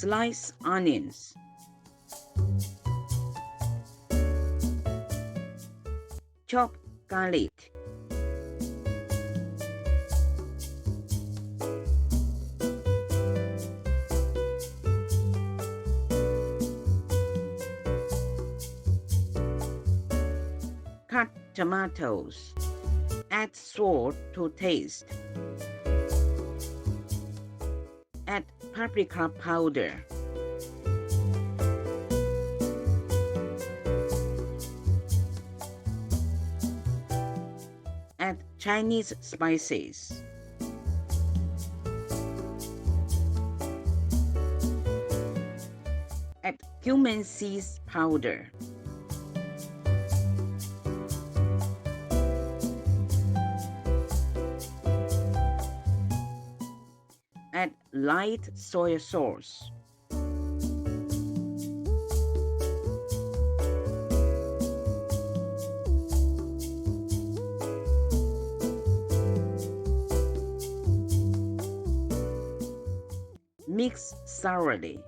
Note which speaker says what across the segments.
Speaker 1: Slice onions. Chop garlic. Cut tomatoes. Add salt to taste. Add paprika powder. Add Chinese spices. Add cumin seeds powder. Add light soy sauce. Mix thoroughly.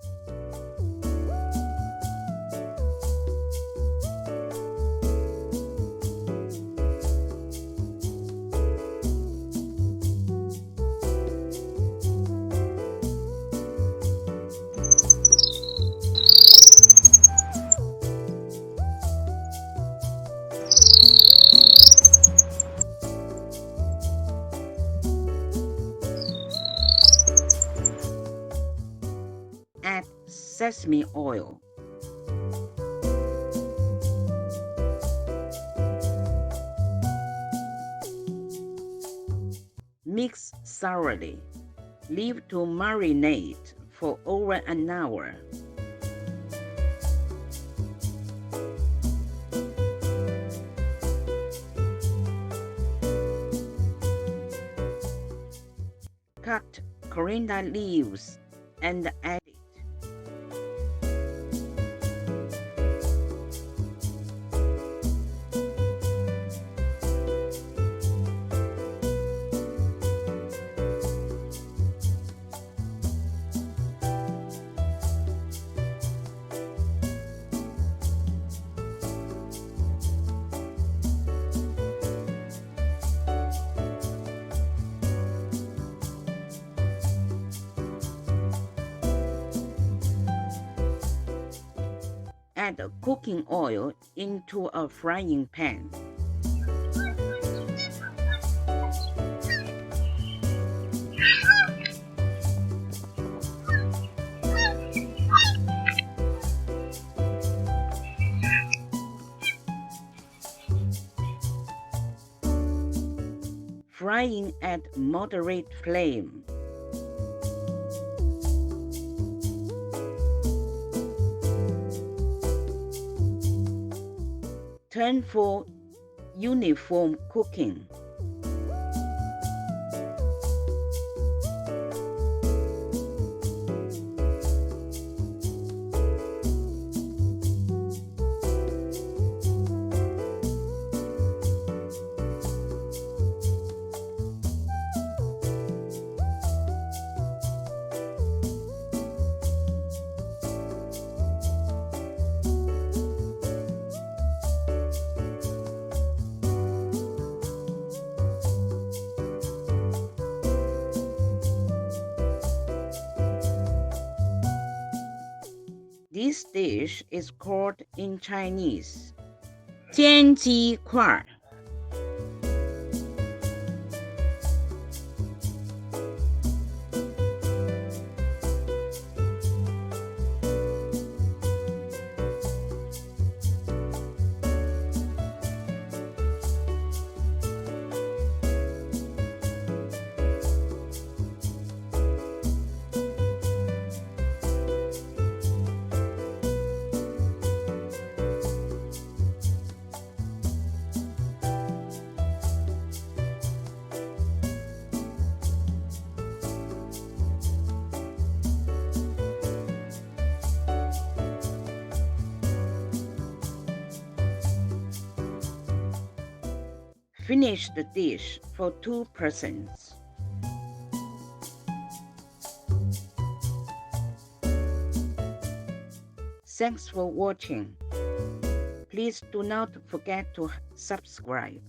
Speaker 1: Add sesame oil. Mix thoroughly. Leave to marinate for over an hour. Cut coriander leaves and add it. Add cooking oil into a frying pan. Frying at moderate flame. Turn for uniform cooking. This dish is called in Chinese 煎鸡块. Finish the dish for 2 persons. Thanks for watching. Please do not forget to subscribe.